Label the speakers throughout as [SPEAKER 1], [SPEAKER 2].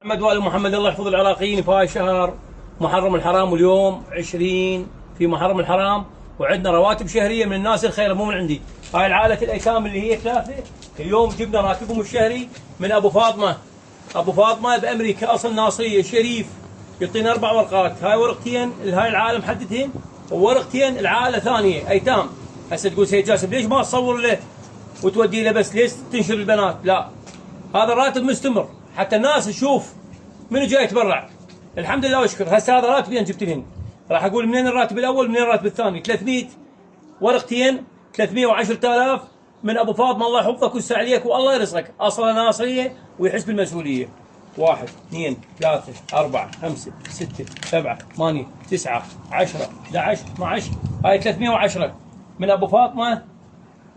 [SPEAKER 1] محمد وآل محمد الله يحفظ العراقيين في هاي الشهر محرم الحرام، واليوم 20 في محرم الحرام، وعندنا رواتب شهريه من الناس الخير مو من عندي. هاي العائله الايتام اللي هي ثلاثه اليوم جبنا راتبهم الشهري من ابو فاطمه. ابو فاطمه بامريكا اصل ناصريه شريف، يعطينا 4 ورقات. هاي ورقتين لهاي العائله محددهن، وورقتين العائله ثانيه ايتام. هسه تقول سيد جاسم ليش ما تصور له وتودي له بس؟ ليش تنشر البنات؟ لا، هذا الراتب مستمر حتى الناس تشوف منو جاي يتبرع. الحمد لله واشكر. هسه هذا راتبي انا جبت لهن، راح اقول منين الراتب الاول منين الراتب الثاني. 300 ورقتين 310,000 من ابو فاطمه، الله يحفظك ويسع عليك والله يرزقك. اصلا ناصريه ويحس بالمسؤوليه. 1 2 3 4 5 6 7 8 9 10 11 12. هاي 310 من ابو فاطمه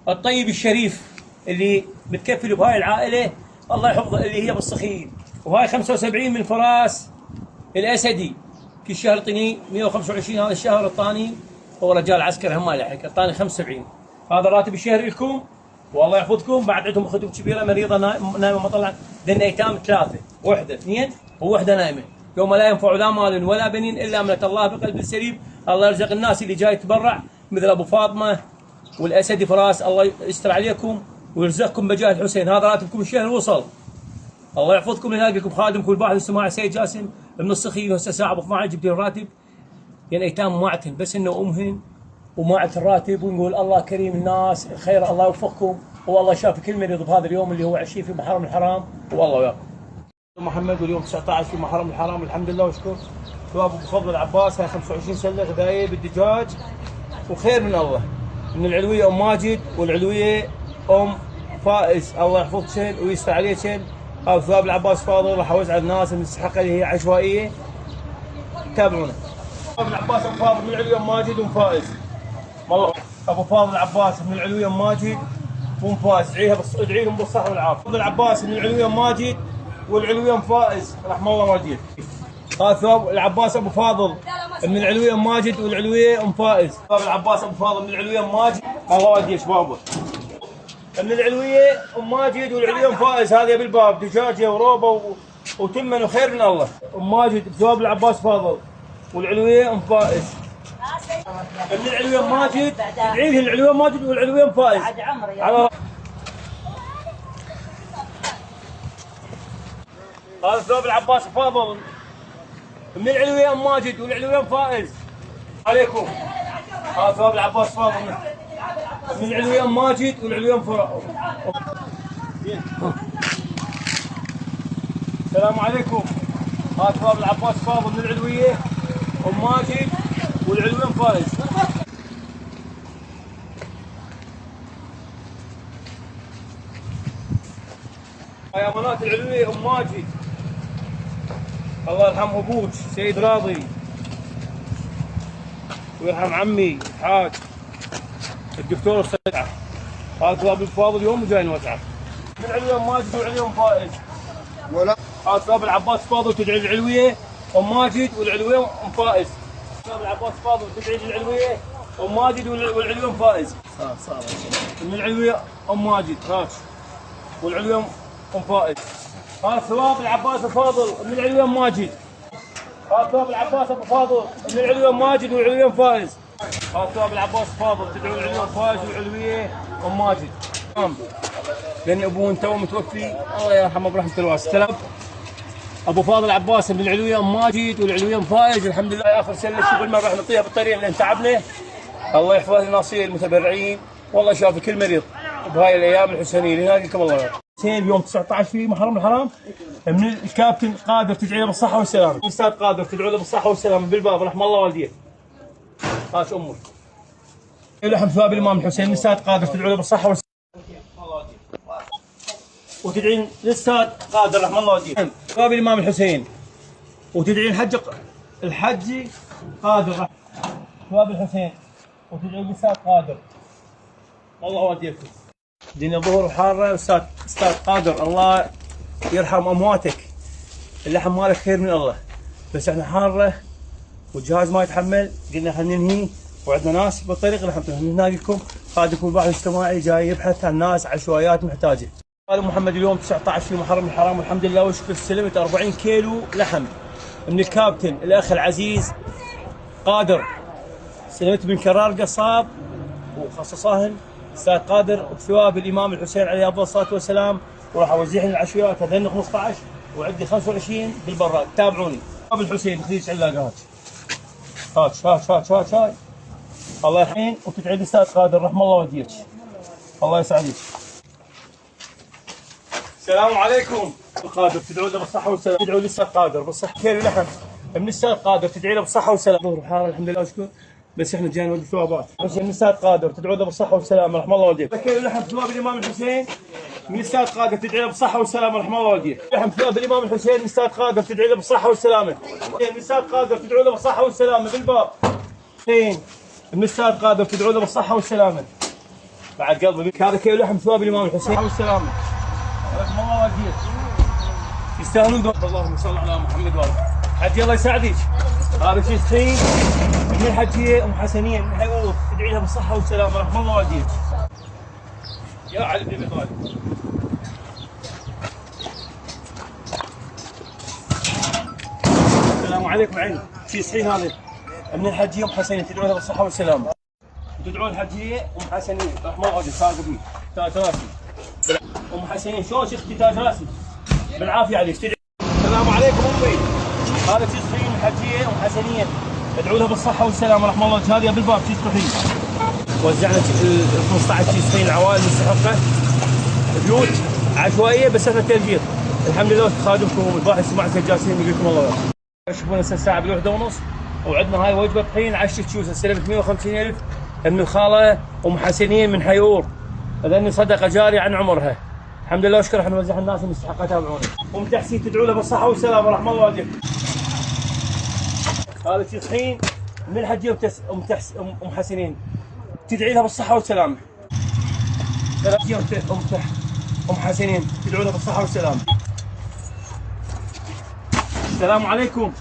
[SPEAKER 1] الطيب الشريف اللي متكفل بهاي العائله الله يحفظه، اللي هي بالصخيل. وهاي 75 من فراس الاسدي، كل شهر يعطيني 125. هذا الشهر الثاني هو رجال عسكري هم ما يلحق، اعطاني 75. هذا الراتب الشهري لكم والله يحفظكم. بعد عندهم اختهم كبيره مريضه نايمه مطلع، لان ايتام 3، وحده 2 ووحده نايمه. يوم لا ينفع لا مال ولا بنين الا امنه الله بقلب السليم. الله يرزق الناس اللي جاي يتبرع مثل ابو فاطمه والاسدي فراس، الله يستر عليكم ويرزقكم بجاه الحسين. هذا راتبكم الشهر وصل. الله يحفظكم يلاقي لكم خادمكم الباحث السماعي سيد جاسم من الصخيل. وهسه الساعه ب 12 جبت الراتب، يعني ايتام معتن بس انه امهن وماعت الراتب. ونقول الله كريم، الناس الخير الله يوفقكم، والله شاف كل مريض بهذا اليوم اللي هو 20 في محرم الحرام، والله وياكم. محمد واليوم 19 في محرم الحرام، الحمد لله واشكر. ثواب ابو فضل العباس هاي 25 سله غذائيه بالدجاج وخير من الله، من العلويه ام ماجد والعلويه ام فائز. الله يحفظكن ويستر عليكن. هذا ثواب العباس فاضل راح اوزع الناس المستحقه اللي هي عشوائيه. تابعونا. ثواب العباس ابو فاضل من العلويه ام ماجد وام فائز. والله ابو فاضل العباس من العلويه ام ماجد وام فائز، ادعي لهم بالصحه والعافيه. فاضل العباس من العلويه ام ماجد والعلويه ام فائز رحم الله والديك. هذا ثواب العباس ابو فاضل من العلويه ام ماجد والعلويه ام فائز. ثواب العباس ابو فاضل من العلويه ام ماجد، الله والديك شبابه. من العلويه ام ماجد والعلويه ام فائز، هذه بالباب دجاجه وروبه وتمن وخير من الله. ام ماجد بثواب العباس فاضل والعلويه ام فائز. من العلويه ام ماجد ادعي له العلويه ام ماجد والعلويه ام فائز. هذا ثواب العباس فاضل من العلويه ام ماجد والعلويه ام فائز عليكم. هذا ثواب العباس فاضل من العلويه ام ماجد والعلويه ام فائز. السلام عليكم. هذا ثواب العباس فاضل من العلويه ام ماجد والعلويه ام فائز. يا بنات العلويه ام ماجد، الله يرحم ابوك سيد راضي ويرحم عمي الحاج الدكتور الصدعه. هذا ثواب الفاضل اليوم وجاي نوزعه من العلويه ام ماجد والعلويه ام فائز. هذا ثواب العباس فاضل تدعي العلويه ام ماجد والعلويه ام فائز. ثواب العباس فاضل تدعي العلويه ام ماجد والعلويه ام فائز. صار من العلويه ام ماجد هاك والعلويه ام فائز. هذا ثواب العباس الفاضل من العلويه ام ماجد. هذا ثواب العباس ابو فاضل من العلويه ام ماجد والعلويه ام فائز. هذا ثواب العباس الفاضل تدعو العلويه ام فائز والعلويه ام ماجد. لان ابوه تو متوفي الله يرحمه برحمه الواسع. ابو فاضل عباس من العلويه ام ماجد والعلويه ام فائز. الحمد لله اخر سنه الشغل ما راح نعطيها بالطريق لان تعبنا. الله يحفظ الناصيه المتبرعين، والله شاف كل مريض بهاي الايام الحسينيه. لهذا الله اليوم 19 في محرم الحرام. من الكابتن قادر تدعي له بالصحه والسلامه. الاستاذ قادر تدعو له بالصحه والسلامه بالباب رحم الله والديه. هاش امك. لحم ثواب الامام الحسين. الاستاذ قادر تدعو له بالصحه والسلامه وتدعين للاستاذ قادر رحم الله والديه. ثواب الامام الحسين وتدعين الحج قادر ثواب الحسين وتدعين للاستاذ قادر الله والديكم. الدنيا ظهر وحاره. استاذ قادر الله يرحم امواتك، اللحم مالك خير من الله، بس احنا حاره والجهاز ما يتحمل، قلنا خلينا ننهي وعندنا ناس بالطريق راح ننادي لكم. خادمكم البحث الاجتماعي جاي يبحث عن ناس عشوائيات محتاجه. قال محمد اليوم 19 في محرم الحرام والحمد لله وشكر استلمت 40 كيلو لحم من الكابتن الاخ العزيز قادر. استلمت من كرار قصاب وخصصهن استاذ قادر بثواب الامام الحسين عليه افضل الصلاه والسلام، وراح اوزعهن العشوائيات. هذين 15 وعندي 25 بالبراد. تابعوني. ابو الحسين خديج علاقات. هات الله يحين وتدعي الاستاذ قادر رحم الله والديك. الله يسعدك. السلام عليكم. قادر تدعوا له بالصحة والسلامة. تدعوا للاستاذ قادر بالصحة. كيلو لحم من الاستاذ قادر تدعي له بالصحة والسلامة. ظهر حار الحمد لله واشكر، بس احنا جايين نودي ثوابات. من الاستاذ قادر تدعوا له بالصحة والسلامة رحم الله والديك. كيلو لحم ثواب الامام الحسين من الاستاذ قادر تدعي له بالصحة والسلامة رحم الله والديك. لحم ثواب الامام الحسين من الاستاذ قادر تدعي له بالصحة والسلامة. من الاستاذ قادر تدعوا له بالصحة والسلامة بالباب. من الاستاذ قادر تدعوا له بالصحة والسلامة. بعد قلبي هذا كيلو لحم ثواب الامام الحسين والسلامة رحم الله والديك. يستاهلون. اللهم صل على محمد وآله. حجي الله يسعدك. هذا شيء سخين من الحجيه ام حسنيه من حيوط تدعي لها بالصحه والسلامه رحم الله والديك. يا علي بن ابي طالب. السلام عليكم عيني. شيء سخين هذا من الحجيه ام حسنيه تدعوا لها بالصحه والسلامه. تدعون الحجيه ام حسنيه رحم الله والديك. ساقطي تاج راسي ام حسنيه. شلون اختي تاج راسي؟ بالعافيه عليك. السلام عليكم امي. هذا شيء سخين الحجيه ام حسنيه ادعوا لها بالصحه والسلامه رحم الله والديك. هذه بالباب شيء سخين. وزعنا ال 15 شيء سخين العوائل المستحقه بيوت عشوائيه بس احنا تلقيط. الحمد لله خادمكم الباحث سمعت جالسين يقول لكم الله يرحمه. تشوفون هسه الساعه بالوحده ونص وعندنا هاي وجبه طحين 10 تشوز. استلمت 150,000 من الخاله ام حسنيه من حيور. اذني صدقه جاريه عن عمرها. الحمد لله واشكر. احنا نوزع الناس المستحقه. تابعوني. ام تحسين تدعوا له بالصحه والسلامه رحم الله والديك. هذا شيء طحين من الحجيه ام حسنين تدعي لها بالصحه والسلامه. ام حسنين تدعوا لها بالصحه والسلامه. السلام عليكم.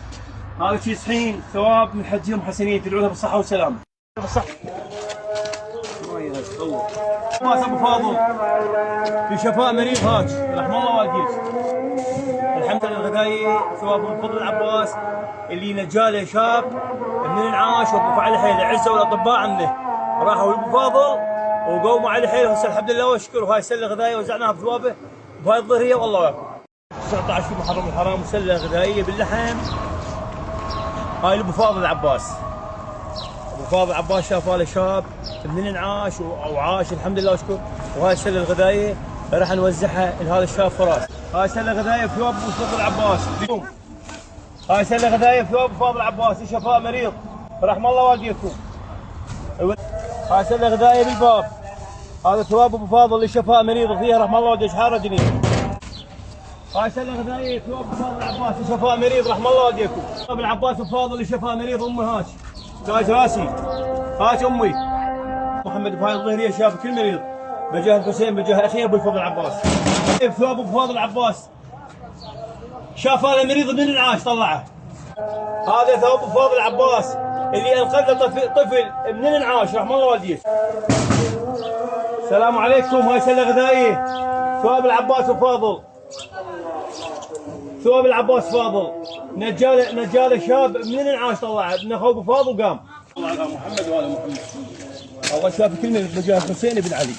[SPEAKER 1] هذا شيء طحين ثواب من الحجيه ام حسنين تدعوا لها بالصحه والسلامه. بالصحه. ما ابو فاضل في شفاء مريض هاج رحم الله والديك. الحمد لله الغذائي ثواب من فضل العباس اللي نجاله شاب من الانعاش وقفوا على حيله عزه والاطباء عنه راحوا لابو فاضل وقوموا على حيله. هسه الحمد لله واشكر. وهاي سله غذائيه وزعناها بثوابه بهاي الظهريه والله وياكم. 19 في محرم الحرام وسله غذائيه باللحم. هاي لابو فاضل العباس. ابو فاضل العباس شاف له شاب من الانعاش وعاش الحمد لله واشكر. وهاي السله الغذائيه راح نوزعها لهذا الشاب فراس. هاي سله غذائيه بثواب ابو فاضل العباس اليوم. هاي سله غذائيه بثواب ابو فاضل العباس لشفاء مريض رحم الله والديكم. هاي سله غذائيه بالباب. هذا ثواب ابو فاضل لشفاء مريض فيها رحم الله والديك حاره جنين. هاي سله غذائيه ثواب ابو فاضل العباس لشفاء مريض رحم الله والديكم. ابو العباس وفاضل لشفاء مريض امي هاش تاج راسي. هاش امي محمد بهاي الظهريه شاف كل مريض بجاه الحسين بجاه اخيه ابو الفضل العباس. ثواب ابو فاضل العباس شاف هذا مريض من العاش طلعه. هذا ثواب ابو فاضل العباس اللي انقذ له طفل من الانعاش رحم الله والديك. السلام عليكم. هاي سله غذائيه ثواب العباس وفاضل. ثواب العباس فاضل نجاله شاب من الانعاش طلعه ابن اخوه ابو فاضل وقام. الله على محمد وعلى محمد. الله شاف كل من بجاه الحسين بن علي.